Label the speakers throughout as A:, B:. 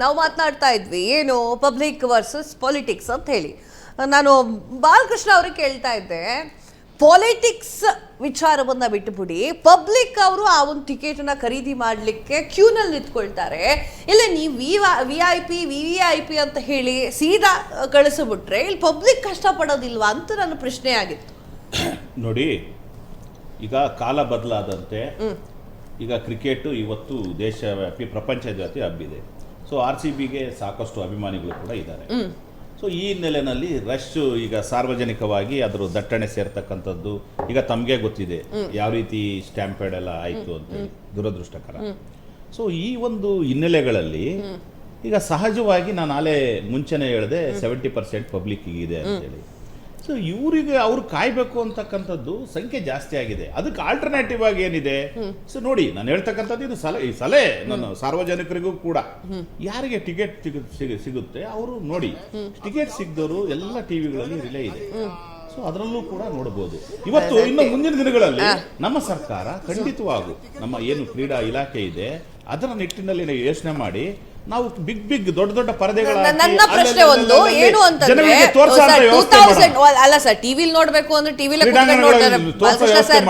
A: ನಾವು ಮಾತನಾಡ್ತಾ ಇದ್ವಿ ಏನು ಪಬ್ಲಿಕ್ ವರ್ಸಸ್ ಪಾಲಿಟಿಕ್ಸ್ ಅಂತ ಹೇಳಿ. ನಾನು ಬಾಲಕೃಷ್ಣ ಅವ್ರಿಗೆ ಕೇಳ್ತಾ ಇದ್ದೆ, ಪಾಲಿಟಿಕ್ಸ್ ವಿಚಾರವನ್ನ ಬಿಟ್ಟುಬಿಡಿ, ಪಬ್ಲಿಕ್ ಅವರು ಆ ಒಂದು ಟಿಕೆಟನ್ನ ಖರೀದಿ ಮಾಡಲಿಕ್ಕೆ ಕ್ಯೂನಲ್ಲಿ ನಿಂತ್ಕೊಳ್ತಾರೆ, ಇಲ್ಲ ನೀವು ವಿ.ವಿ.ಐ.ಪಿ ಅಂತ ಹೇಳಿ ಸೀದಾ ಕಳಿಸಿಬಿಟ್ರೆ ಇಲ್ಲಿ ಪಬ್ಲಿಕ್ ಕಷ್ಟಪಡೋದಿಲ್ವಾ ಅಂತ ನನ್ನ ಪ್ರಶ್ನೆ ಆಗಿತ್ತು.
B: ನೋಡಿ, ಈಗ ಕಾಲ ಬದಲಾದಂತೆ ಈಗ ಕ್ರಿಕೆಟ್ ಇವತ್ತು ದೇಶವ್ಯಾಪಿ ಪ್ರಪಂಚವ್ಯಾಪಿ ಹಬ್ಬಿದೆ. ಸೊ RCBಗೆ ಸಾಕಷ್ಟು ಅಭಿಮಾನಿಗಳು ಕೂಡ ಇದ್ದಾರೆ. ಸೊ ಈ ಹಿನ್ನೆಲೆಯಲ್ಲಿ ರಶ್ ಈಗ ಸಾರ್ವಜನಿಕವಾಗಿ ಅದರ ದಟ್ಟಣೆ ಸೇರ್ತಕ್ಕಂಥದ್ದು ಈಗ ತಮಗೆ ಗೊತ್ತಿದೆ ಯಾವ ರೀತಿ ಸ್ಟ್ಯಾಂಪೇಡ್ ಎಲ್ಲ ಆಯಿತು ಅಂತೇಳಿ, ದುರದೃಷ್ಟಕರ. ಸೊ ಈ ಒಂದು ಹಿನ್ನೆಲೆಗಳಲ್ಲಿ ಈಗ ಸಹಜವಾಗಿ ನಾನು ನಾಳೆ ಮುಂಚೆನೇ ಹೇಳಿದೆ 70% ಪಬ್ಲಿಕ್ ಇದೆ ಅಂತೇಳಿ. ಸೊ ಇವರಿಗೆ ಅವ್ರು ಕಾಯ್ಬೇಕು ಅಂತಕ್ಕಂಥದ್ದು ಸಂಖ್ಯೆ ಜಾಸ್ತಿ ಆಗಿದೆ. ಅದಕ್ಕೆ ಆಲ್ಟರ್ನೇಟಿವ್ ಆಗಿ ಏನಿದೆ? ಸೊ ನೋಡಿ, ನಾನು ಹೇಳ್ತಕ್ಕಂಥದ್ದು ಇದು ಈ ಸಲಹೆ ನಾನು ಸಾರ್ವಜನಿಕರಿಗೂ ಕೂಡ, ಯಾರಿಗೆ ಟಿಕೆಟ್ ಸಿಗುತ್ತೆ ಅವರು ನೋಡಿ, ಟಿಕೆಟ್ ಸಿಗದವರು ಎಲ್ಲ ಟಿವಿಗಳಲ್ಲಿ ರಿಲೇ ಇದೆ. ಸೊ ಅದರಲ್ಲೂ ಕೂಡ ನೋಡಬಹುದು. ಇವತ್ತು ಇನ್ನು ಮುಂದಿನ ದಿನಗಳಲ್ಲಿ ನಮ್ಮ ಸರ್ಕಾರ ಖಂಡಿತವಾಗೂ ನಮ್ಮ ಏನು ಕ್ರೀಡಾ ಇಲಾಖೆ ಇದೆ ಅದರ ನಿಟ್ಟಿನಲ್ಲಿ ಯೋಚನೆ ಮಾಡಿ ನಾವು ಬಿಗ್ ದೊಡ್ಡ ಪರದೆಗಳ
A: ನನ್ನ ಪ್ರಶ್ನೆ ಒಂದು ಏನು ಅಂತಂದ್ರೆ, ಅಲ್ಲ ಸರ್, ಟಿವಿಲಿ ನೋಡ್ಬೇಕು ಅಂದ್ರೆ ಟಿವಿಲಿ ನೋಡ್ತಾರೆ.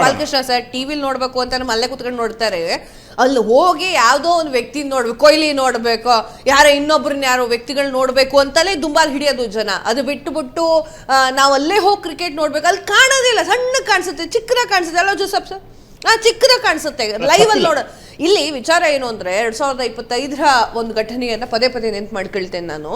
A: ಬಾಲಕೃಷ್ಣ ಸರ್ ಟಿವಿಲಿ ನೋಡ್ಬೇಕು ಅಂತ ಅಲ್ಲೇ ಕುತ್ಕೊಂಡು ನೋಡ್ತಾರೆ. ಅಲ್ಲಿ ಹೋಗಿ ಯಾವ್ದೋ ಒಂದು ವ್ಯಕ್ತಿ ನೋಡ್ಬೇಕು, ಕೊಹ್ಲಿ ನೋಡ್ಬೇಕು, ಯಾರೋ ಇನ್ನೊಬ್ರನ್ನ ಯಾರೋ ವ್ಯಕ್ತಿಗಳು ನೋಡ್ಬೇಕು ಅಂತಲೇ ದುಂಬಾಲ್ ಹಿಡಿಯೋದು ಜನ. ಅದು ಬಿಟ್ಟು ನಾವು ಅಲ್ಲೇ ಹೋಗಿ ಕ್ರಿಕೆಟ್ ನೋಡ್ಬೇಕು, ಅಲ್ಲಿ ಕಾಣೋದಿಲ್ಲ, ಸಣ್ಣ ಕಾಣಿಸುತ್ತೆ, ಚಿಕ್ಕದಾಗಿ ಕಾಣಿಸುತ್ತೆ. ಅಲ್ಲ ಜೋಸಫ್ ಸರ್, ಚಿಕ್ಕದಾಗಿ ಕಾಣಿಸುತ್ತೆ ಲೈವ್ ಅಲ್ಲಿ ನೋಡ. ಇಲ್ಲಿ ವಿಚಾರ ಏನು ಅಂದ್ರೆ 2025ರ ಒಂದು ಘಟನೆಯನ್ನ ಪದೇ ನೆನ್ಪು ಮಾಡ್ಕೊಳ್ತೇನೆ ನಾನು.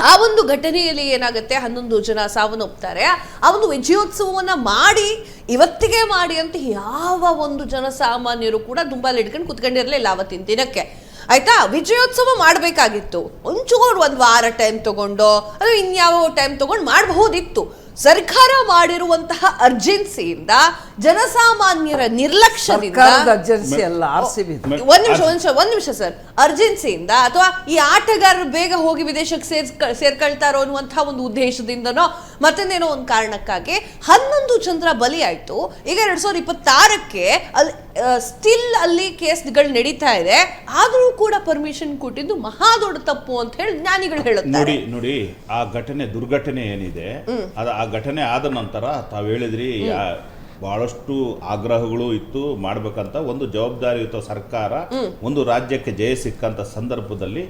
A: ಆ ಒಂದು ಘಟನೆಯಲ್ಲಿ ಏನಾಗುತ್ತೆ, 11 ಜನ ಸಾವನ್ನಪ್ತಾರೆ. ಆ ಒಂದು ವಿಜಯೋತ್ಸವವನ್ನ ಮಾಡಿ ಇವತ್ತಿಗೆ ಮಾಡಿ ಅಂತ ಯಾವ ಒಂದು ಜನಸಾಮಾನ್ಯರು ಕೂಡ ದುಂಬಾಲ್ ಹಿಡ್ಕೊಂಡು ಕುತ್ಕೊಂಡಿರ್ಲಿಲ್ಲ ಅವತ್ತಿನ ದಿನಕ್ಕೆ. ಆಯ್ತಾ, ವಿಜಯೋತ್ಸವ ಮಾಡಬೇಕಾಗಿತ್ತು, ಒಂಚೂರು ಒಂದು ವಾರ ಟೈಮ್ ತಗೊಂಡು ಅದು ಇನ್ಯಾವ ಟೈಮ್ ತಗೊಂಡು ಮಾಡಬಹುದಿತ್ತು. ಸರ್ಕಾರ ಮಾಡಿರುವಂತಹ ಅರ್ಜೆನ್ಸಿಯಿಂದ, ಜನಸಾಮಾನ್ಯರ ನಿರ್ಲಕ್ಷ್ಯದಿಂದ, ಒಂದ್ ನಿಮಿಷ ಸರ್, ಅರ್ಜೆನ್ಸಿಯಿಂದ ಅಥವಾ ಈ ಆಟಗಾರರು ಬೇಗ ಹೋಗಿ ವಿದೇಶಕ್ಕೆ ಸೇರ್ಕೊಳ್ತಾರೋ ಅನ್ನುವಂತಹ ಒಂದು ಉದ್ದೇಶದಿಂದನೋ ಮತ್ತೊಂದೇನೋ ಒಂದು ಕಾರಣಕ್ಕಾಗಿ 11 ಜನರ ಬಲಿ ಆಯ್ತು. ಈಗ 2026ಕ್ಕೆ ಅಲ್ಲಿ ಸ್ಟಿಲ್ ಅಲ್ಲಿ ಕೇಸ್ಗಳು ನಡೀತಾ ಇದೆ. ಆದ್ರೂ ಕೂಡ ಪರ್ಮಿಷನ್ ಕೊಟ್ಟಿದ್ದು ಮಹಾ ದೊಡ್ಡ ತಪ್ಪು ಅಂತ ಹೇಳಿ ಜ್ಞಾನಿಗಳು ಹೇಳುತ್ತಾರೆ.
B: ನೋಡಿ, ಆ ದುರ್ಘಟನೆ ಏನಿದೆ, ಆ ಘಟನೆ ಆದ ನಂತರ ತಾವು ಹೇಳಿದ್ರಿ ಬಹಳಷ್ಟು ಆಗ್ರಹಗಳು ಇತ್ತು ಮಾಡಬೇಕಂತ. ಒಂದು ಜವಾಬ್ದಾರಿಯುತ ಸರ್ಕಾರ, ಒಂದು ರಾಜ್ಯಕ್ಕೆ ಜಯ ಸಿಕ್ಕಂತ ಸಂದರ್ಭದಲ್ಲಿ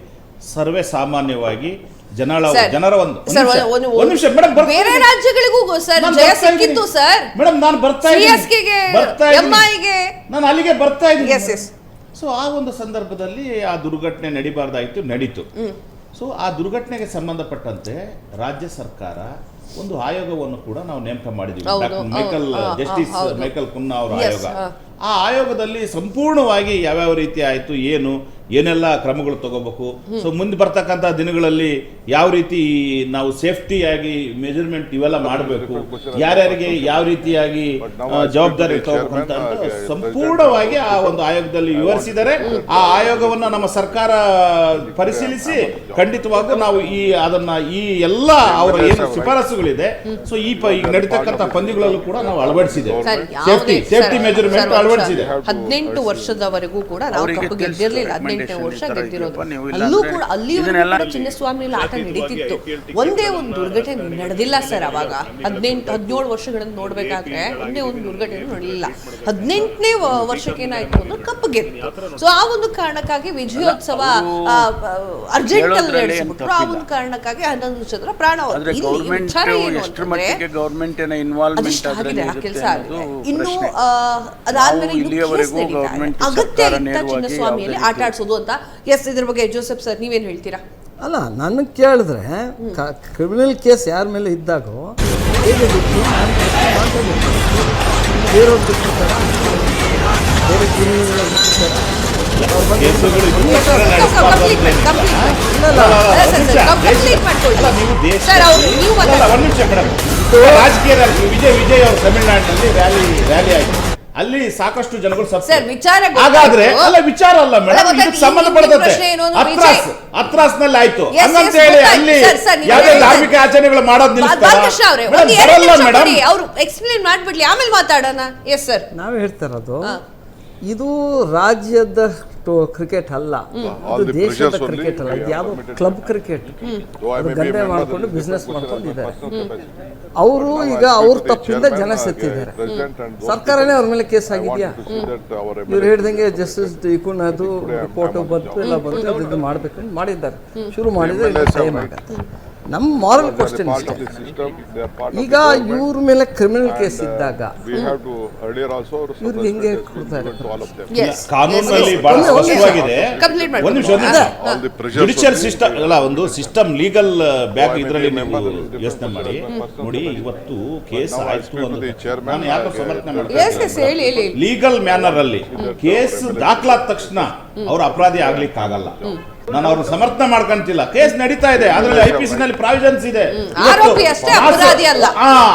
B: ಸರ್ವೇ ಸಾಮಾನ್ಯವಾಗಿ ಜನರ ಒಂದು ನಿಮಿಷ ಮೇಡಮ್,
A: ಬೇರೆ ರಾಜ್ಯಗಳಿಗೂ ಸರ್ ಜಯ ಸಿಕ್ಕಿತ್ತು ಸರ್.
B: ಮೇಡಮ್ ನಾನು ಬರ್ತಾ ನಾನು ಅಲ್ಲಿಗೆ ಬರ್ತಾ ಇದ್ದೀನಿ. ಸೊ ಆ ಒಂದು ಸಂದರ್ಭದಲ್ಲಿ ಆ ದುರ್ಘಟನೆ ನಡೀತು. ಸೊ ಆ ದುರ್ಘಟನೆಗೆ ಸಂಬಂಧಪಟ್ಟಂತೆ ರಾಜ್ಯ ಸರ್ಕಾರ ಒಂದು ಆಯೋಗವನ್ನು ಕೂಡ ನಾವು ನೇಮಕ ಮಾಡಿದ್ದೀವಿ. ಜಸ್ಟಿಸ್ ಮೈಕಲ್ ಕುನ್ನಾ ಅವರ ಆಯೋಗ. ಆ ಆಯೋಗದಲ್ಲಿ ಸಂಪೂರ್ಣವಾಗಿ ಯಾವ್ಯಾವ ರೀತಿ ಆಯ್ತು, ಏನೆಲ್ಲ ಕ್ರಮಗಳು ತಗೋಬೇಕು, ಸೊ ಮುಂದೆ ಬರ್ತಕ್ಕಂಥ ದಿನಗಳಲ್ಲಿ ಯಾವ ರೀತಿ ನಾವು ಸೇಫ್ಟಿಯಾಗಿ ಮೆಜರ್ಮೆಂಟ್ ಇವೆಲ್ಲ ಮಾಡಬೇಕು, ಯಾರ್ಯಾರಿಗೆ ಯಾವ ರೀತಿಯಾಗಿ ಜವಾಬ್ದಾರಿ ತಗೋಬೇಕು ಅಂತ ಸಂಪೂರ್ಣವಾಗಿ ಆ ಒಂದು ಆಯೋಗದಲ್ಲಿ ವಿವರಿಸಿದರೆ, ಆ ಆಯೋಗವನ್ನ ನಮ್ಮ ಸರ್ಕಾರ ಪರಿಶೀಲಿಸಿ ಖಂಡಿತವಾಗೂ ನಾವು ಈ ಎಲ್ಲ ಅವರ ಏನು ಶಿಫಾರಸುಗಳಿದೆ, ಸೊ ಈಗ ನಡೀತಕ್ಕಂಥ ಪಂದ್ಯಗಳಲ್ಲೂ ಕೂಡ ನಾವು ಅಳವಡಿಸಿದೆ, ಸೇಫ್ಟಿ ಮೆಜರ್ಮೆಂಟ್ ಅಳವಡಿಸಿದೆ.
A: 18 ವರ್ಷದವರೆಗೂ ಕೂಡ ನಾವು ಕಪ್ಪು ಗೆದ್ದಿರಲಿಲ್ಲ. 18ನೇ ವರ್ಷ ಗೆದ್ದಿರೋದು. ಅಲ್ಲೂ ಕೂಡ ಅಲ್ಲಿವರೆಗೂ ಚಿನ್ನಸ್ವಾಮಿ ಆಟ ನಡೀತಿತ್ತು. ಒಂದೇ ಒಂದು ದುರ್ಘಟನೆ ನಡೆದಿಲ್ಲ ಸರ್. ಅವಾಗ 17 ವರ್ಷಗಳನ್ನು ನೋಡ್ಬೇಕಾದ್ರೆ ಒಂದೇ ಒಂದು ದುರ್ಘಟನೆ ನಡೆಯಲಿಲ್ಲ. 18ನೇ ವರ್ಷಕ್ಕೆ ಏನಾಯ್ತು ಅಂದ್ರೆ ಕಪ್ಪು ಗೆದ್ದು. ಸೊ ಆ ಒಂದು ಕಾರಣಕ್ಕಾಗಿ ವಿಜಯೋತ್ಸವ ಅರ್ಜೆಂಟ್ ಅಲ್ಲಿ ನಡೆಸಿಬಿಟ್ರು. ಆ ಒಂದು ಕಾರಣಕ್ಕಾಗಿ 11 ಜನರ ಪ್ರಾಣ ಹೋಯ್ತು. ಕೆಲಸ ಆಗಿದೆ. ಇನ್ನು ಅದಾದ್ಮೇಲೆ ಅಗತ್ಯ ಇತ್ತ ಚಿನ್ನಸ್ವಾಮಿಯಲ್ಲಿ ಆಟ ಆಡ್ಸೋದು ಅಂತ. ಇದ್ರ ಬಗ್ಗೆ ಜೋಸೆಫ್ ಸರ್ ನೀವೇನು ಹೇಳ್ತೀರಾ?
C: ಅಲ್ಲ, ನನಗೆ ಕೇಳಿದ್ರೆ ಕ್ರಿಮಿನಲ್ ಕೇಸ್ ಯಾರ ಮೇಲೆ ಇದ್ದಾಗೋ
B: ರಾಜಕೀಯ ವಿಜಯ್ ಅವರು ತಮಿಳುನಾಡಿನಲ್ಲಿ ರ್ಯಾಲಿ ಆಯ್ತು. ಅಲ್ಲಿ ಸಾಕಷ್ಟು ಜನಗಳು ಹಾಗಾದ್ರೆ ವಿಚಾರ ಅಲ್ಲ ಮೇಡಮ್, ಸಂಬಂಧಪಡುತ್ತೆ ಅತ್ರಾಸ್ನಲ್ಲಿ ಆಯ್ತು ಅಂತ ಹೇಳಿ ಅಲ್ಲಿ ಯಾವುದೇ ಧಾರ್ಮಿಕ ಆಚರಣೆಗಳು ಮಾಡೋದು
A: ನಿಲ್ಲಿಸ್ತಾರೆ. ಎಕ್ಸ್ಪ್ಲೇನ್ ಮಾಡ್ಬಿಡ್ಲಿ, ಆಮೇಲೆ ಮಾತಾಡೋಣ. ಎಸ್ ಸರ್,
C: ನಾವ್ ಹೇಳ್ತಾ ಇರೋದು ಇದು ರಾಜ್ಯದ ಕ್ರಿಕೆಟ್ ಅಲ್ಲ, ಇದು ದೇಶದ ಕ್ರಿಕೆಟ್ ಅಲ್ಲ, ಇದು ಯಾವುದು ಕ್ಲಬ್ ಕ್ರಿಕೆಟ್. ಅದು ಗಂಡೆ ಮಾಡ್ಕೊಂಡು ಬಿಸ್ನೆಸ್ ಮಾಡ್ಕೊಂಡಿದ್ದಾರೆ. ಅವರು ಈಗ ಅವ್ರ ತಪ್ಪಿಂದ ಜನ ಸತ್ತಿದ್ದಾರೆ. ಸರ್ಕಾರನೇ ಅವ್ರ ಮೇಲೆ ಕೇಸ್ ಆಗಿದೆಯಾ? ಇವ್ರು ಹೇಳ್ದಂಗೆ ಜಸ್ಟಿಸ್ ಇಕುನ್ ಅದು ರಿಪೋರ್ಟ್ ಬಂತು, ಎಲ್ಲ ಬಂತು, ಅದು ಮಾಡ್ಬೇಕಂತ ಮಾಡಿದ್ದಾರೆ, ಶುರು ಮಾಡಿದ್ರೆ ಟೈಮ್ ಆಗುತ್ತೆ. ನಮ್ಮ ಮಾರಲ್ ಕ್ವಶನ್ ಇಷ್ಟೇ. ಈಗ ಇವ್ರ ಮೇಲೆ ಕ್ರಿಮಿನಲ್ ಕೇಸ್ ಇದ್ದಾಗ ಇವ್ರಿಗೆ ಹೆಂಗೆ ಕೊಡ್ತಾರೆ?
B: ಕಾನೂನಲ್ಲಿ ಬಹಳ ಸ್ಪಷ್ಟವಾಗಿದೆ. ಒಂದು ನಿಮಿಷ, ಜುಡಿಷಿಯಲ್ ಸಿಸ್ಟಮ್ ಅಲ್ಲ, ಒಂದು ಸಿಸ್ಟಮ್ ಲೀಗಲ್ ಬ್ಯಾಕ್ ಇದರಲ್ಲಿ ನೀವು ಯೋಚನೆ ಮಾಡಿ ನೋಡಿ. ಇವತ್ತು ಕೇಸ್ ಆಯ್ತು ಅಂದ್ರೆ ನಾನು ಯಾಕೆ ಸಮರ್ಥನೆ ಮಾಡ್ತೀನಿ, ಲೀಗಲ್ ಮ್ಯಾನರ್ ಅಲ್ಲಿ ಕೇಸ್ ದಾಖಲಾದ ತಕ್ಷಣ ಅವ್ರ ಅಪರಾಧಿ ಆಗ್ಲಿಕ್ಕೆ ಆಗಲ್ಲ. ನಾನು ಅವ್ರನ್ನ ಸಮರ್ಥನೆ ಮಾಡ್ಕೊಂತಿಲ್ಲ. ಕೇಸ್ ನಡೀತಾ ಇದೆ, ಅದರಲ್ಲಿ IPC ನಲ್ಲಿ ಪ್ರಾವಿಷನ್ಸ್ ಇದೆ.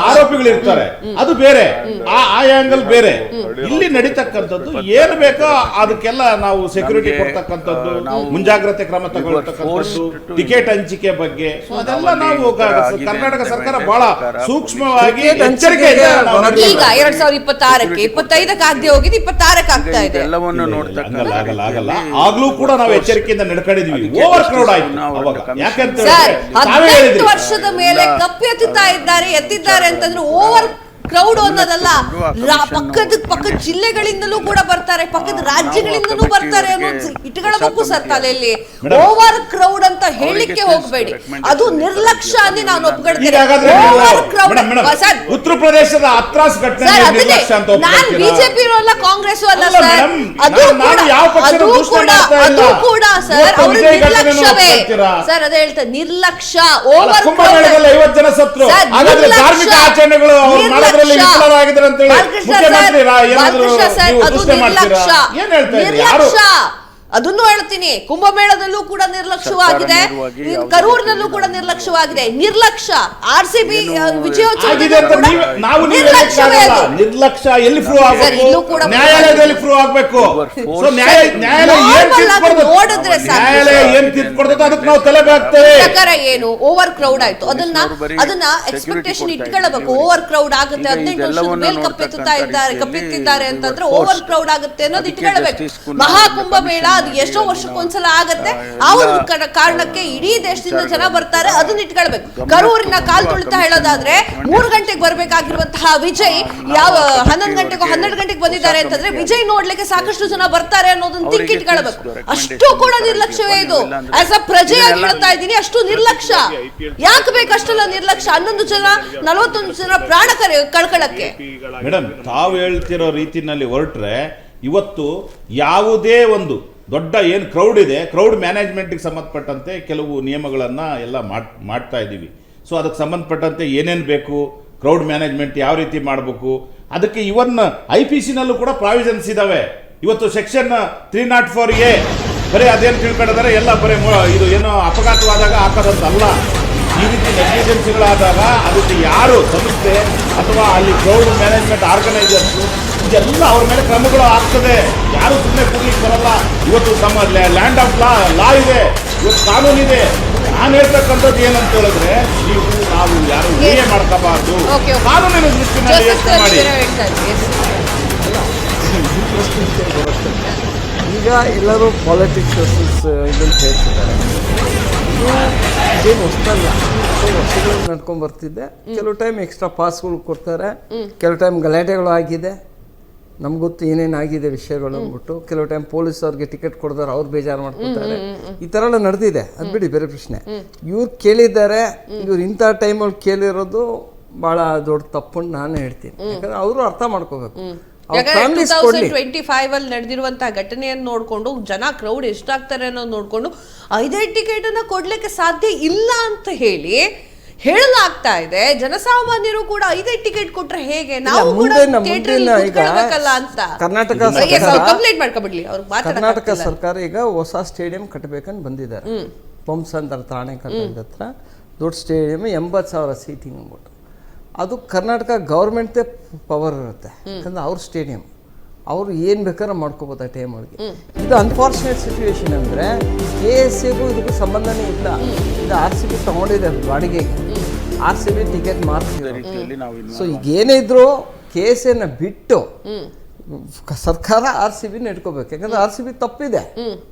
B: ಆರೋಪಿಗಳು ಇರ್ತಾರೆ, ಅದು ಬೇರೆ, ಆ ಆಂಗಲ್ ಬೇರೆ. ಇಲ್ಲಿ ನಡೀತಕ್ಕಂಥದ್ದು ಏನು ಬೇಕೋ ಅದಕ್ಕೆಲ್ಲ ನಾವು ಸೆಕ್ಯೂರಿಟಿ ಕೊಡ್ತಕ್ಕಂಥದ್ದು, ಮುಂಜಾಗ್ರತೆ ಕ್ರಮ ತಗೊಳ್ತಕ್ಕಂಥದ್ದು, ಟಿಕೆಟ್ ಹಂಚಿಕೆ ಬಗ್ಗೆ ಅದೆಲ್ಲ ನಾವು ಕರ್ನಾಟಕ ಸರ್ಕಾರ ಬಹಳ ಸೂಕ್ಷ್ಮವಾಗಿ ಎಚ್ಚರಿಕೆ ಇದೆ.
A: ಈಗ 2026ಕ್ಕೆ 25ಕ್ಕೆ ಆಗದೆ ಹೋಗಿದ್ದು 26ಕ್ಕೆ ಆಗ್ತಾ ಇದೆ.
B: ಆಗಲ್ಲ. ಆಗ್ಲೂ ಕೂಡ ನಾವು ಎಚ್ಚರಿಕೆಯಿಂದ ನಡ್ಕೊಂಡಿದ್ದೀವಿ. ಓವರ್ ಕ್ರೌಡ್ ಆಯ್ತು ಅವಾಗ. ಯಾಕಂತ
A: 18 ವರ್ಷದ ಮೇಲೆ ಕಪ್ಪು ಎತ್ತಿದ್ದಾರೆ ಅಂತಂದ್ರೆ ಓವರ್ ಕ್ರೌಡ್ ಅನ್ನೋದಲ್ಲ. ಪಕ್ಕದ ಜಿಲ್ಲೆಗಳಿಂದಲೂ ಕೂಡ ಬರ್ತಾರೆ, ಪಕ್ಕದ ರಾಜ್ಯಗಳಿಂದಲೂ ಬರ್ತಾರೆ ಅನ್ನೋದು ಇಟ್ಕೊಳ್ಬೇಕು ಸರ್ ತಲೆಯಲ್ಲಿ. ಓವರ್ ಕ್ರೌಡ್ ಅಂತ ಹೇಳಿಕ್ಕೆ ಹೋಗ್ಬೇಡಿ, ಅದು ನಿರ್ಲಕ್ಷ್ಯ ಅಂತ ನಾನು ಒಪ್ಕೊಳ್ತೇನೆ. ಓವರ್ ಕ್ರೌಡ್
B: ಉತ್ತರ ಪ್ರದೇಶದ ಅತ್ರಾಸ್ ಘಟನೆ
A: ನಾನು ಬಿಜೆಪಿ ಅಲ್ಲ, ಕಾಂಗ್ರೆಸ್ ಅಲ್ಲ ಸರ್, ಅದು ಕೂಡ ಸರ್ ಅವ್ರ ನಿರ್ಲಕ್ಷ್ಯವೇ ಸರ್. ಅದೇ ಹೇಳ್ತಾರೆ ನಿರ್ಲಕ್ಷ್ಯ. ಓವರ್ ಕ್ರೌಡ್
B: 50 ಜನ ಸತ್ರು, ಹಾಗಾದ್ರೆ ಧಾರ್ಮಿಕ ಆಚರಣೆಗಳು
A: ಅದನ್ನು ಹೇಳ್ತೀನಿ. ಕುಂಭಮೇಳದಲ್ಲೂ ಕೂಡ ನಿರ್ಲಕ್ಷ್ಯವಾಗಿದೆ, ಕರೂರಿನಲ್ಲೂ ಕೂಡ ನಿರ್ಲಕ್ಷ್ಯವಾಗಿದೆ. ನಿರ್ಲಕ್ಷ್ಯ RCB ವಿಜಯೋತ್ಸವದಲ್ಲಿ
B: ನಿರ್ಲಕ್ಷ್ಯ ಎಲ್ಲಿ ಪ್ರೂವ್ ಆಗಬೇಕು? ನ್ಯಾಯಾಲಯದಲ್ಲಿ ಪ್ರೂವ್ ಆಗಬೇಕು.
A: ನೋಡಿದ್ರೆ
B: ನ್ಯಾಯಾಲಯ ಏನ್ ತೀರ್ಪು ಕೊಡ್ತದೆ ಅದಕ್ಕೆ ನಾವು ತಲೆ ಬಾಗ್ತೇವೆ.
A: ಪ್ರಕಾರ ಏನು ಓವರ್ ಕ್ರೌಡ್ ಆಯ್ತು, ಅದನ್ನ ಎಕ್ಸ್ಪೆಕ್ಟೇಷನ್ ಇಟ್ಕೊಳ್ಳಬೇಕು. ಓವರ್ ಕ್ರೌಡ್ ಆಗುತ್ತೆ, 18 ವರ್ಷದ ಮೇಲೆ ಕಪ್ಪೆತ್ತಿದ್ದಾರೆ ಅಂತಂದ್ರೆ ಓವರ್ ಕ್ರೌಡ್ ಆಗುತ್ತೆ ಅನ್ನೋದು ಇಟ್ಕೊಳ್ಬೇಕು. ಮಹಾಕುಂಭಮೇಳ ಅದು ಎಷ್ಟೋ ವರ್ಷಕ್ಕೊಂದ್ಸಲ ಆಗತ್ತೆ, ಆ ಒಂದು ಕಾರಣಕ್ಕೆ ಇಡೀ ದೇಶದಿಂದ ಜನ ಬರ್ತಾರೆ, ಅದನ್ನ ಇಟ್ಕೊಳ್ಬೇಕು. ಕರೂರಿನ ಕಾಲ್ ತುಳಿತ ಹೇಳೋದಾದ್ರೆ 3 ಗಂಟೆಗೆ ಬರ್ಬೇಕಾಗಿರುವಂತಹ ವಿಜಯ್ 11 ಗಂಟೆಗೂ 12 ಗಂಟೆಗೆ ಬಂದಿದ್ದಾರೆ ಅಂತಂದ್ರೆ ವಿಜಯ್ ನೋಡ್ಲಿಕ್ಕೆ ಸಾಕಷ್ಟು ಜನ ಬರ್ತಾರೆ ಅನ್ನೋದನ್ನ ತಿಂಕ್ ಇಟ್ಕೊಳ್ಬೇಕು. ಅಷ್ಟು ಕೂಡ ನಿರ್ಲಕ್ಷ್ಯವೇ ಇದು. ಆಸ್ ಅ ಪ್ರಜೆಯಾಗಿ ಹೇಳ್ತಾ ಇದ್ದೀನಿ, ಅಷ್ಟು ನಿರ್ಲಕ್ಷ್ಯ ಯಾಕೆ ಬೇಕು? ಅಷ್ಟೆಲ್ಲ ನಿರ್ಲಕ್ಷ್ಯ 11 ಜನ 41 ಜನ ಪ್ರಾಣ ಕಳ್ಕೊಳ್ಳಕ್ಕೆ.
B: ಮೇಡಮ್, ತಾವು ಹೇಳ್ತಿರೋ ರೀತಿನಲ್ಲಿ ಹೊರಟ್ರೆ ಇವತ್ತು ಯಾವುದೇ ಒಂದು ದೊಡ್ಡ ಏನು ಕ್ರೌಡ್ ಇದೆ, ಕ್ರೌಡ್ ಮ್ಯಾನೇಜ್ಮೆಂಟ್ಗೆ ಸಂಬಂಧಪಟ್ಟಂತೆ ಕೆಲವು ನಿಯಮಗಳನ್ನ ಎಲ್ಲ ಮಾಡ್ತಾ ಇದ್ದೀವಿ. ಸೊ ಅದಕ್ಕೆ ಸಂಬಂಧಪಟ್ಟಂತೆ ಏನೇನು ಬೇಕು, ಕ್ರೌಡ್ ಮ್ಯಾನೇಜ್ಮೆಂಟ್ ಯಾವ ರೀತಿ ಮಾಡಬೇಕು, ಅದಕ್ಕೆ ಇವನ್ IPC-ನಲ್ಲೂ ಕೂಡ ಪ್ರಾವಿಷನ್ಸ್ ಇದಾವೆ. ಇವತ್ತು ಸೆಕ್ಷನ್ 304A ಬರೀ ಅದೇನು ತಿಳ್ಕೊಂಡಿದ್ದಾರೆ, ಎಲ್ಲ ಬರೀ ಇದು ಏನೋ ಅಪಘಾತವಾದಾಗ ಹಾಕೋದಂತಲ್ಲ. ಈ ರೀತಿ ನೆಗ್ಲಿಜೆನ್ಸಿಗಳಾದಾಗ ಅದಕ್ಕೆ ಯಾರು ಸಂಸ್ಥೆ ಅಥವಾ ಅಲ್ಲಿ ಕ್ರೌಡ್ ಮ್ಯಾನೇಜ್ಮೆಂಟ್ ಆರ್ಗನೈಸರ್ಸ್ ಇದೆಲ್ಲ ಅವ್ರ ಮೇಲೆ ಕ್ರಮಗಳು ಆಗ್ತದೆ. ಯಾರು ಸುಮ್ಮನೆ ಕೂಡ್ಲಿಕ್ಕೆ ಬರಲ್ಲ. ಇವತ್ತು ಲ್ಯಾಂಡ್ ಆಫ್ ಲಾ ಇದೆ, ಇವತ್ತು ಕಾನೂನಿದೆ. ನಾನು ಹೇಳ್ತಕ್ಕಂಥದ್ದು ಏನಂತ ಹೇಳಿದ್ರೆ, ನಾವು ಯಾರು ಊಹೆ ಮಾಡ್ಕೋಬಾರ್ದು, ಕಾನೂನಿನ ದೃಷ್ಟಿನಲ್ಲಿ ಯೋಚನೆ ಮಾಡಿ.
C: ಈಗ ಎಲ್ಲರೂ ಪಾಲಿಟಿಕ್ಸ್ ಇದನ್ನು ಹೇಳ್ತಿದ್ದಾರೆ. ಇದೇನು ಹೊಸದಲ್ಲ, ವರ್ಷಗಳು ನಡ್ಕೊಂಡು ಬರ್ತಿದ್ದೆ. ಕೆಲವು ಟೈಮ್ ಎಕ್ಸ್ಟ್ರಾ ಪಾಸ್ಗಳು ಕೊಡ್ತಾರೆ, ಕೆಲವು ಟೈಮ್ ಗಲಾಟೆಗಳು ಆಗಿದೆ, ನಮ್ಗೆ ಗೊತ್ತು ಏನೇನಾಗಿದೆ ವಿಷಯಗಳು ಅಂದ್ಬಿಟ್ಟು. ಕೆಲವು ಟೈಮ್ ಪೊಲೀಸವ್ರಿಗೆ ಟಿಕೆಟ್ ಕೊಡ್ತಾರೆ, ಅವ್ರು ಬೇಜಾರು ಮಾಡ್ಕೊತಾರೆ. ಈ ಥರ ಎಲ್ಲ ನಡೆದಿದೆ, ಅದು ಬಿಡಿ, ಬೇರೆ ಪ್ರಶ್ನೆ. ಇವ್ರು ಕೇಳಿದ್ದಾರೆ, ಇವ್ರು ಇಂಥ ಟೈಮಲ್ಲಿ ಕೇಳಿರೋದು ಭಾಳ ದೊಡ್ಡ ತಪ್ಪು ಅಂತ ನಾನು ಹೇಳ್ತೀನಿ. ಯಾಕಂದ್ರೆ ಅವರು ಅರ್ಥ ಮಾಡ್ಕೋಬೇಕು.
A: 2025 ಅಲ್ಲಿ ನಡೆದಿರುವಂತಹ ಘಟನೆಯನ್ನು ನೋಡ್ಕೊಂಡು ಜನ ಕ್ರೌಡ್ ಎಷ್ಟಾಗ್ತಾರೆ ಅನ್ನೋದು ನೋಡ್ಕೊಂಡು 5 ಟಿಕೆಟ್ ಅನ್ನ ಕೊಡ್ಲಿಕ್ಕೆ ಸಾಧ್ಯ ಇಲ್ಲ ಅಂತ ಹೇಳಲಾಗ್ತಾ ಇದೆ. ಜನಸಾಮಾನ್ಯರು ಕೂಡ 5 ಟಿಕೆಟ್ ಕೊಟ್ರೆ ಹೇಗೆ, ನಾವು ಕೂಡ ಅಂತ ಕಂಪ್ಲೇಂಟ್ ಮಾಡ್ಕೊಬಿಡ್ಲಿ.
C: ಕರ್ನಾಟಕ ಸರ್ಕಾರ ಈಗ ಹೊಸ ಸ್ಟೇಡಿಯಂ ಕಟ್ಟಬೇಕಂತ ಬಂದಿದ್ದಾರೆ. ಪಂಪ್ಸಂದ್ರ ತಾಣೆಕಟ್ಟದ ಹತ್ರ ದೊಡ್ಡ ಸ್ಟೇಡಿಯಂ, 80,000 ಸೀಟಿಂಗ್ ಅಂದ್ಬಿಟ್ಟು. ಅದು ಕರ್ನಾಟಕ ಗೌರ್ಮೆಂಟ್ದೇ ಪವರ್ ಇರುತ್ತೆ, ಯಾಕಂದ್ರೆ ಅವ್ರ ಸ್ಟೇಡಿಯಂ, ಅವರು ಏನು ಬೇಕಾದ್ರೆ ಮಾಡ್ಕೋಬೋದು ಆ ಟೈಮ್ ಒಳಗೆ. ಇದು ಅನ್ಫಾರ್ಚುನೇಟ್ ಸಿಚುವೇಶನ್ ಅಂದರೆ KSAಗೂ ಇದಕ್ಕೂ ಸಂಬಂಧನೇ ಇಲ್ಲ. ಇದು RCB ತಗೊಂಡಿದೆ ಬಾಡಿಗೆಗೆ, RCB ಟಿಕೆಟ್ ಮಾರ್ತಿದ್ದಾರೆ. ಸೊ ಈಗ ಏನೇ ಇದ್ರು KSAನ ಬಿಟ್ಟು ಸರ್ಕಾರ RCB ಇಟ್ಕೋಬೇಕು. ಯಾಕಂದ್ರೆ RCB ತಪ್ಪಿದೆ,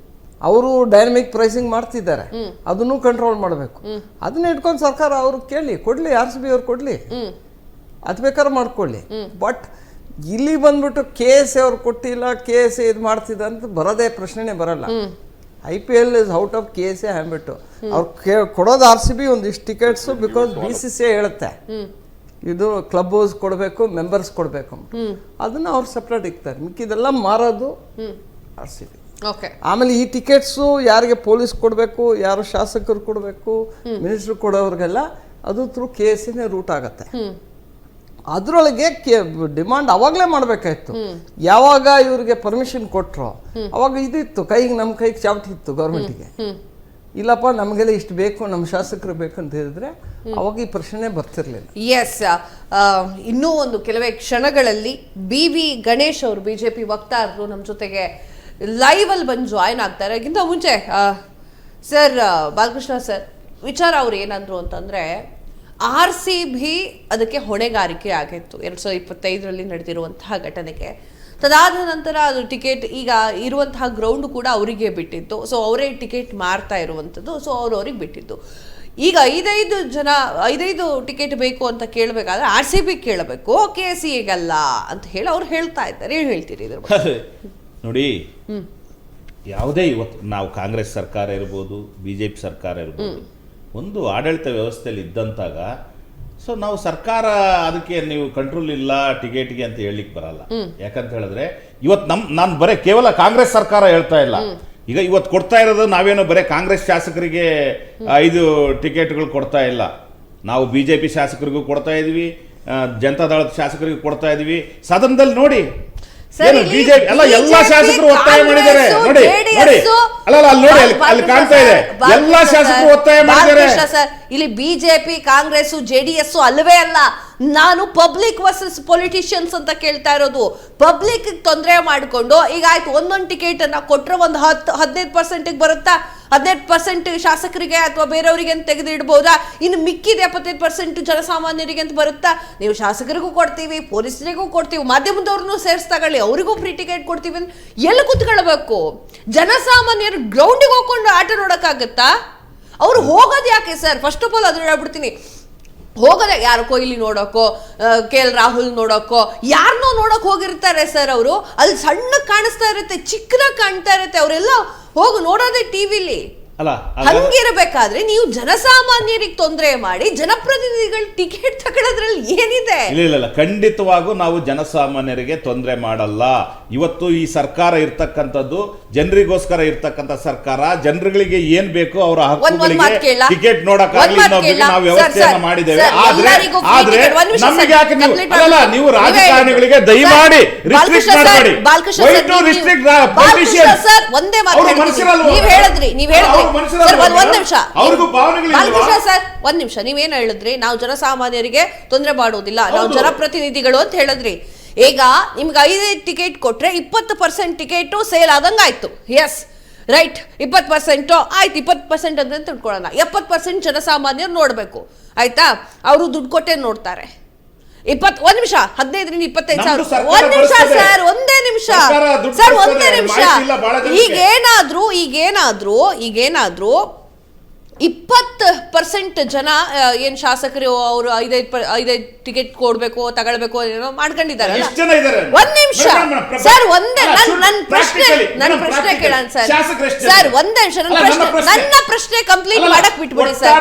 C: ಅವರು ಡೈನಮಿಕ್ ಪ್ರೈಸಿಂಗ್ ಮಾಡ್ತಿದ್ದಾರೆ, ಅದನ್ನು ಕಂಟ್ರೋಲ್ ಮಾಡಬೇಕು. ಅದನ್ನ ಇಟ್ಕೊಂಡು ಸರ್ಕಾರ ಅವ್ರು ಕೊಡ್ಲಿ, RCB ಅವ್ರು ಕೊಡ್ಲಿ, ಅದು ಬೇಕಾದ್ರೆ ಮಾಡ್ಕೊಳ್ಳಿ. ಬಟ್ ಇಲ್ಲಿ ಬಂದ್ಬಿಟ್ಟು KSA ಅವ್ರು ಕೊಟ್ಟಿಲ್ಲ, KSA ಇದು ಮಾಡ್ತಿದ್ದ ಅಂತ ಬರೋದೇ ಪ್ರಶ್ನೆನೇ ಬರಲ್ಲ. IPL is out of KSA ಹ್ಯಾಂಬಿಟ್ಟು. ಅವ್ರು ಕೊಡೋದು RCB ಒಂದಿಷ್ಟು ಟಿಕೆಟ್ಸು, ಬಿಕಾಸ್ BCCI ಹೇಳುತ್ತೆ ಇದು ಕ್ಲಬ್ ಹೌಸ್ ಕೊಡಬೇಕು, ಮೆಂಬರ್ಸ್ ಕೊಡಬೇಕು, ಅದನ್ನ ಅವ್ರು ಸಪ್ರೇಟ್ ಇಕ್ತಾರೆ. ಮಿಕ್ಕಿದೆಲ್ಲ ಮಾರೋದು RCB. ಆಮೇಲೆ ಈ ಟಿಕೆಟ್ಸು ಯಾರಿಗೆ ಪೊಲೀಸ್ ಕೊಡಬೇಕು, ಯಾರು ಶಾಸಕರು ಕೊಡಬೇಕು, ಮಿನಿಸ್ಟರ್ ಕೊಡೋವ್ರಿಗೆಲ್ಲ ಅದು ಥ್ರೂ KSA ರೂಟ್ ಆಗತ್ತೆ. ಅದರೊಳಗೆ ಡಿಮಾಂಡ್ ಅವಾಗಲೇ ಮಾಡಬೇಕಾಯ್ತು. ಯಾವಾಗ ಇವ್ರಿಗೆ ಪರ್ಮಿಷನ್ ಕೊಟ್ಟರು ಅವಾಗ ಇದಿತ್ತು, ನಮ್ಮ ಕೈಗೆ ಚಾವಟಿ ಇತ್ತು ಗೌರ್ಮೆಂಟಿಗೆ. ಇಲ್ಲಪ್ಪ ನಮಗೆಲ್ಲ ಇಷ್ಟು ಬೇಕು, ನಮ್ಮ ಶಾಸಕರು ಬೇಕು ಅಂತ ಹೇಳಿದ್ರೆ ಅವಾಗ ಈ ಪ್ರಶ್ನೆ ಬರ್ತಿರ್ಲಿಲ್ಲ.
A: ಎಸ್, ಇನ್ನೂ ಒಂದು ಕೆಲವೇ ಕ್ಷಣಗಳಲ್ಲಿ BV ಗಣೇಶ್ ಅವರು BJP ವಕ್ತಾರರು ನಮ್ಮ ಜೊತೆಗೆ ಲೈವ್ ಅಲ್ಲಿ ಬಂದು ಜಾಯಿನ್ ಆಗ್ತಾರೆ. ಅದಕ್ಕಿಂತ ಮುಂಚೆ ಸರ್ ಬಾಲಕೃಷ್ಣ ಸರ್ ವಿಚಾರ ಅವ್ರು ಏನಂದ್ರು ಅಂತಂದ್ರೆ, RCB ಅದಕ್ಕೆ ಹೊಣೆಗಾರಿಕೆ ಆಗಿತ್ತು 2025ರಲ್ಲಿ ನಡೆದಿರುವಂತಹ ಘಟನೆಗೆ. ತದಾದ ನಂತರ ಅದು ಟಿಕೆಟ್ ಈಗ ಇರುವಂತಹ ಗ್ರೌಂಡ್ ಕೂಡ ಅವರಿಗೆ ಬಿಟ್ಟಿತ್ತು. ಸೊ ಅವರೇ ಟಿಕೆಟ್ ಮಾರ್ತಾ ಇರುವಂಥದ್ದು. ಸೊ ಅವ್ರಿಗೆ ಬಿಟ್ಟಿದ್ದು. ಈಗ 5 ಟಿಕೆಟ್ ಬೇಕು ಅಂತ ಕೇಳಬೇಕಾದ್ರೆ RCB ಕೇಳಬೇಕು, KSAಗಲ್ಲ ಅಂತ ಹೇಳಿ ಅವ್ರು ಹೇಳ್ತಾ ಇದ್ದಾರೆ. ಏನು ಹೇಳ್ತೀರಿ ಇದ್ರ ಬಗ್ಗೆ?
B: ನೋಡಿ, ಯಾವುದೇ ಇವತ್ತು ನಾವು ಕಾಂಗ್ರೆಸ್ ಸರ್ಕಾರ ಇರ್ಬೋದು, BJP ಸರ್ಕಾರ ಇರ್ಬೋದು, ಒಂದು ಆಡಳಿತ ವ್ಯವಸ್ಥೆಯಲ್ಲಿ ಇದ್ದಂತಾಗ ಸೊ ನಾವು ಸರ್ಕಾರ ಅದಕ್ಕೆ ನೀವು ಕಂಟ್ರೋಲ್ ಇಲ್ಲ ಟಿಕೆಟ್ಗೆ ಅಂತ ಹೇಳಲಿಕ್ಕೆ ಬರಲ್ಲ. ಯಾಕಂತ ಹೇಳಿದ್ರೆ ಇವತ್ತು ನಾನು ಬರೀ ಕೇವಲ ಕಾಂಗ್ರೆಸ್ ಸರ್ಕಾರ ಹೇಳ್ತಾ ಇಲ್ಲ. ಈಗ ಇವತ್ತು ಕೊಡ್ತಾ ಇರೋದು ನಾವೇನೋ ಬರೀ ಕಾಂಗ್ರೆಸ್ ಶಾಸಕರಿಗೆ 5 ಟಿಕೆಟ್ಗಳು ಕೊಡ್ತಾ ಇಲ್ಲ. ನಾವು BJP ಶಾಸಕರಿಗೂ ಕೊಡ್ತಾ ಇದೀವಿ, ಜನತಾದಳದ ಶಾಸಕರಿಗೂ ಕೊಡ್ತಾ ಇದೀವಿ. ಸದನದಲ್ಲಿ ನೋಡಿ, ಬಿಜೆಪಿ ಎಲ್ಲ ಶಾಸಕರು ಒತ್ತಾಯ ಮಾಡಿದ್ದಾರೆ. ನೋಡಿ ಅಲ್ಲಿ ಕಾಣ್ತಾ ಇದೆ, ಎಲ್ಲ ಶಾಸಕರು ಒತ್ತಾಯ ಮಾಡಿದ್ದಾರೆ.
A: ಇಲ್ಲಿ BJP ಕಾಂಗ್ರೆಸ್ JDS ಅಲ್ಲವೇ ಅಲ್ಲ. ನಾನು ಪಬ್ಲಿಕ್ ವರ್ಸಸ್ ಪೊಲಿಟಿಷಿಯನ್ಸ್ ಅಂತ ಕೇಳ್ತಾ ಇರೋದು. ಪಬ್ಲಿಕ್ ತೊಂದರೆ ಮಾಡಿಕೊಂಡು ಈಗ ಆಯ್ತು, ಒಂದೊಂದು ಟಿಕೆಟ್ ಅನ್ನ ಕೊಟ್ರೆ ಒಂದು 15% ಬರುತ್ತಾ, 15% ಶಾಸಕರಿಗೆ ಅಥವಾ ಬೇರೆಯವರಿಗೆ ಅಂತ ತೆಗೆದಿಡ್ಬೋದಾ? ಇನ್ನು ಮಿಕ್ಕಿದ 75% ಜನಸಾಮಾನ್ಯರಿಗೆ ಅಂತ ಬರುತ್ತಾ? ನೀವು ಶಾಸಕರಿಗೂ ಕೊಡ್ತೀವಿ, ಪೊಲೀಸರಿಗೂ ಕೊಡ್ತೀವಿ, ಮಾಧ್ಯಮದವ್ರನ್ನೂ ಸೇರ್ಸ್ ತಗೊಳ್ಳಿ, ಅವರಿಗೂ ಫ್ರೀ ಟಿಕೆಟ್ ಕೊಡ್ತೀವಿ ಅಂತ ಎಲ್ಲಿ ಕುತ್ಕೊಳ್ಬೇಕು? ಜನಸಾಮಾನ್ಯರು ಗ್ರೌಂಡಿಗೆ ಹೋಗ್ಕೊಂಡು ಆಟ ನೋಡಕ್ಕಾಗತ್ತಾ? ಅವ್ರು ಹೋಗೋದು ಯಾಕೆ ಸರ್? ಫಸ್ಟ್ ಆಫ್ ಆಲ್ ಅದನ್ನ ಹೇಳ್ಬಿಡ್ತೀನಿ, ಹೋಗೋದೆ ಯಾರು ಕೊಹ್ಲಿ ನೋಡೋಕೋ, KL ರಾಹುಲ್ ನೋಡೋಕೋ, ಯಾರನ್ನೋ ನೋಡೋಕೆ ಹೋಗಿರ್ತಾರೆ ಸರ್. ಅವರು ಅಲ್ಲಿ ಸಣ್ಣ ಕಾಣಿಸ್ತಾ ಇರುತ್ತೆ, ಚಿಕ್ಕದಾಗಿ ಕಾಣ್ತಾ ಇರುತ್ತೆ, ಅವರೆಲ್ಲ ಹೋಗಿ ನೋಡೋದೇ ಟಿವಿಲಿ. ಹಂಗಿರಬೇಕಾದ್ರೆ ನೀವು ಜನಸಾಮಾನ್ಯರಿಗೆ ತೊಂದರೆ ಮಾಡಿ ಜನಪ್ರತಿನಿಧಿಗಳು ಟಿಕೆಟ್ ತಗೊಳ್ಳೋದ್ರಲ್ಲಿ ಏನಿದೆ?
B: ಇಲ್ಲ, ಖಂಡಿತವಾಗೂ ನಾವು ಜನಸಾಮಾನ್ಯರಿಗೆ ತೊಂದರೆ ಮಾಡಲ್ಲ. ಇವತ್ತು ಈ ಸರ್ಕಾರ ಇರ್ತಕ್ಕಂಥದ್ದು ಜನರಿಗೋಸ್ಕರ ಇರ್ತಕ್ಕಂಥ ಸರ್ಕಾರ. ಜನರುಗಳಿಗೆ ಏನ್ ಬೇಕು ಅವರ ಹಕ್ಕುಗಳಿಗೆ ಟಿಕೆಟ್ ನೋಡಕ್ಕಾಗಲಿ ನಾವು ವ್ಯವಸ್ಥೆಯನ್ನ ಮಾಡಿದ್ದೇವೆ. ಆದ್ರೆ ನಮಗೆ ಯಾಕೆ ನೀವು ರಾಜಕಾರಣಿಗಳಿಗೆ ದಯಮಾಡಿ ರಿಸ್ಟ್ರಿಕ್ಟ್ ಮಾಡಬೇಡಿ.
A: ಒಂದೇ ಮಾತು ನೀವ್ ಹೇಳಿದ್ರಿ ಒಂದ್ ನಿಮಿಷ ನೀವೇನು ಹೇಳಿದ್ರಿ? ನಾವು ಜನಸಾಮಾನ್ಯರಿಗೆ ತೊಂದರೆ ಮಾಡುವುದಿಲ್ಲ, ನಾವು ಜನಪ್ರತಿನಿಧಿಗಳು ಅಂತ ಹೇಳಿದ್ರಿ. ಈಗ ನಿಮ್ಗೆ 5 ಟಿಕೆಟ್ ಕೊಟ್ರೆ 20% ಟಿಕೆಟ್ ಸೇಲ್ ಆದಂಗ ಆಯ್ತು. ಎಸ್ ರೈಟ್, 20% ಆಯ್ತು. 20% ಅಂತ ತಿಳ್ಕೊಳ್ಳೋಣ. 70% ಜನಸಾಮಾನ್ಯರು ನೋಡ್ಬೇಕು, ಆಯ್ತಾ? ಅವರು ದುಡ್ಡು ಕೊಟ್ಟೆ ನೋಡ್ತಾರೆ. 1 ನಿಮಿಷ, 15ರಿಂದ 25 ಸಾವಿರ. 1 ನಿಮಿಷ ಸರ್, ಒಂದೇ ನಿಮಿಷ ಸರ್, ಒಂದೇ ನಿಮಿಷ. ಈಗೇನಾದ್ರೂ 20% ಜನ ಏನ್ ಶಾಸಕರು ಅವರು 5 ಟಿಕೆಟ್ ಕೊಡ್ಬೇಕು ತಗೊಳ್ಬೇಕು ಏನೋ ಮಾಡ್ಕೊಂಡಿದ್ದಾರಲ್ಲ. 1 ನಿಮಿಷ ಸರ್, ನನ್ನ ಪ್ರಶ್ನೆ ಕೇಳೋಣ ಸರ್. ಸರ್ ಒಂದೇ ನಿಮಿಷ, ನನ್ನ ಪ್ರಶ್ನೆ ಕಂಪ್ಲೀಟ್ ಮಾಡಕ್ ಬಿಟ್ಬಿಡಿ ಸರ್.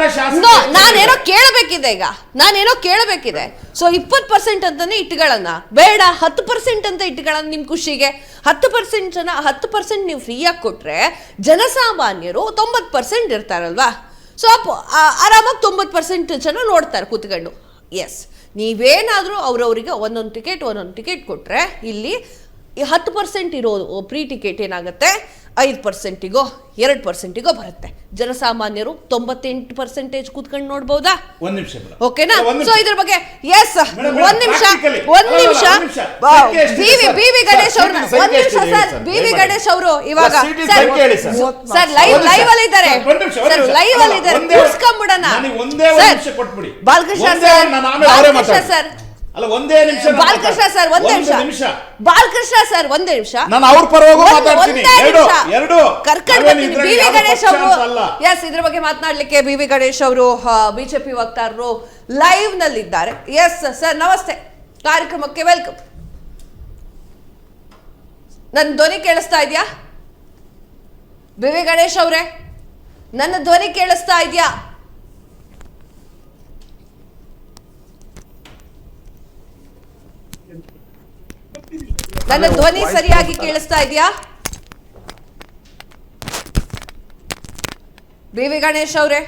A: ನಾನೇನೋ ಕೇಳಬೇಕಿದೆ. ಸೊ 20% ಅಂತಾನೆ ಇಟ್ಕೊಳ್ಳೋಣ, ಬೇಡ 10% ಅಂತ ಇಟ್ಕೊಳ್ಳೋಣ ನಿಮ್ ಖುಷಿಗೆ. 10% ಜನ 10% ನೀವು ಫ್ರೀಯಾಗಿ ಕೊಟ್ರೆ ಜನಸಾಮಾನ್ಯರು 90% ಇರ್ತಾರಲ್ವಾ? ಸೊ ಆರಾಮಾಗಿ 90% ಜನ ನೋಡ್ತಾರೆ ಕೂತ್ಕೊಂಡು. ಎಸ್, ನೀವೇನಾದ್ರೂ ಅವ್ರವ್ರಿಗೆ ಒಂದೊಂದು ಟಿಕೆಟ್ ಕೊಟ್ರೆ ಇಲ್ಲಿ 10% ಇರೋದು ಫ್ರೀ ಟಿಕೆಟ್ ಏನಾಗುತ್ತೆ 5%ಗೋ 2%ಗೋ ಬರುತ್ತೆ. ಜನಸಾಮಾನ್ಯರು 98% ಕೂತ್ಕೊಂಡು ನೋಡ್ಬೋದಾ? ಓಕೆನಾ? ಸೊ ಇದ್ರ ಬಗ್ಗೆ ಎಸ್, ಒಂದ್ ನಿಮಿಷ BV ಗಣೇಶ್ ಅವ್ರನ್ನ, ಒಂದ್ ನಿಮಿಷ ಸರ್, BV ಗಣೇಶ್ ಅವರು ಇವಾಗ ಸರ್ ಲೈವ್ ಅಲ್ಲಿ ಇದ್ದಾರೆ, ಕೂರ್ಸ್ಕೊಂಡ್ಬಿಡೋಣ. ಬಾಲಕೃಷ್ಣ ಸರ್
B: ಅಲ್ಲ ಒಂದೇ ನಿಮಿಷ
A: ಬಾಲಕೃಷ್ಣ ಸರ್ ಒಂದೇ ನಿಮಿಷ ಬಾಲಕೃಷ್ಣ ಸರ್ ಒಂದೇ ನಿಮಿಷ
B: ನಾನು ಅವ್ರ ಪರವಾಗಿ ಮಾತಾಡ್ತೀನಿ. ಎರಡು
A: ಕರ್ಕಂಡ್ಬರ್ತೀನಿ. ಬಿ ವಿ ಗಣೇಶ್ ಅವರು ಎಸ್ ಇದ್ರ ಬಗ್ಗೆ ಮಾತನಾಡ್ಲಿಕ್ಕೆ ಬಿ ವಿ ಗಣೇಶ್ ಅವರು ಬಿಜೆಪಿ ವಕ್ತಾರರು ಲೈವ್ ನಲ್ಲಿದ್ದಾರೆ. ಎಸ್ ಸರ್ ನಮಸ್ತೆ, ಕಾರ್ಯಕ್ರಮಕ್ಕೆ ವೆಲ್ಕಮ್. ನನ್ನ ಧ್ವನಿ ಕೇಳಿಸ್ತಾ ಇದೆಯಾ ಬಿ ವಿ ಗಣೇಶ್ ಅವರೇ? ನನ್ನ ಧ್ವನಿ ಕೇಳಿಸ್ತಾ ಇದೆಯಾ? ನನ್ನ ಧ್ವನಿ ಸರಿಯಾಗಿ ಕೇಳಿಸ್ತಾ ಇದೆಯಾ ಬಿ ವಿ ಗಣೇಶ್ ಅವರೇ?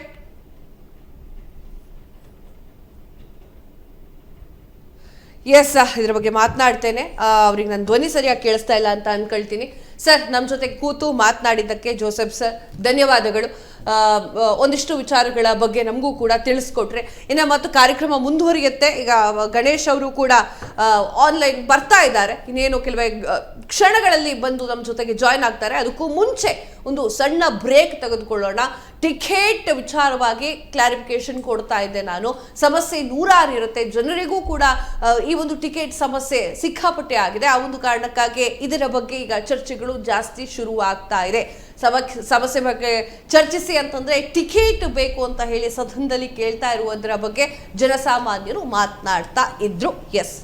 A: ಎಸ್ ಇದ್ರ ಬಗ್ಗೆ ಮಾತನಾಡ್ತೇನೆ. ಅವ್ರಿಗೆ ನನ್ನ ಧ್ವನಿ ಸರಿಯಾಗಿ ಕೇಳಿಸ್ತಾ ಇಲ್ಲ ಅಂತ ಅನ್ಕೊಳ್ತೀನಿ. ಸರ್ ನಮ್ಮ ಜೊತೆ ಕೂತು ಮಾತನಾಡಿದ್ದಕ್ಕೆ ಜೋಸೆಫ್ ಸರ್ ಧನ್ಯವಾದಗಳು. ಒಂದಿಷ್ಟು ವಿಚಾರಗಳ ಬಗ್ಗೆ ನಮಗೂ ಕೂಡ ತಿಳಿಸ್ಕೊಟ್ರೆ ಇನ್ನು ಮತ್ತು ಕಾರ್ಯಕ್ರಮ ಮುಂದುವರಿಯುತ್ತೆ. ಈಗ ಗಣೇಶ್ ಅವರು ಕೂಡ ಆನ್ಲೈನ್ ಬರ್ತಾ ಇದ್ದಾರೆ, ಇನ್ನೇನು ಕೆಲವೇ ಕ್ಷಣಗಳಲ್ಲಿ ಬಂದು ನಮ್ಮ ಜೊತೆಗೆ ಜಾಯ್ನ್ ಆಗ್ತಾರೆ. ಅದಕ್ಕೂ ಮುಂಚೆ ಒಂದು ಸಣ್ಣ ಬ್ರೇಕ್ ತೆಗೆದುಕೊಳ್ಳೋಣ. ಟಿಕೆಟ್ ವಿಚಾರವಾಗಿ ಕ್ಲಾರಿಫಿಕೇಶನ್ ಕೊಡ್ತಾ ಇದ್ದೆ ನಾನು. ಸಮಸ್ಯೆ ನೂರಾರು ಇರುತ್ತೆ, ಜನರಿಗೂ ಕೂಡ ಈ ಒಂದು ಟಿಕೆಟ್ ಸಮಸ್ಯೆ ಸಿಕ್ಕಾಪಟ್ಟೆ ಆಗಿದೆ. ಆ ಒಂದು ಕಾರಣಕ್ಕಾಗಿ ಇದರ ಬಗ್ಗೆ ಈಗ ಚರ್ಚೆಗಳು ಜಾಸ್ತಿ ಶುರು ಆಗ್ತಾ ಇದೆ. ಸಮಸ್ಯೆ ಬಗ್ಗೆ ಚರ್ಚಿಸಿ ಅಂತಂದ್ರೆ ಟಿಕೆಟ್ ಬೇಕು ಅಂತ ಹೇಳಿ ಸದನದಲ್ಲಿ ಕೇಳ್ತಾ ಇರುವುದರ ಬಗ್ಗೆ ಜನಸಾಮಾನ್ಯರು ಮಾತನಾಡ್ತಾ ಇದ್ರು. ಎಸ್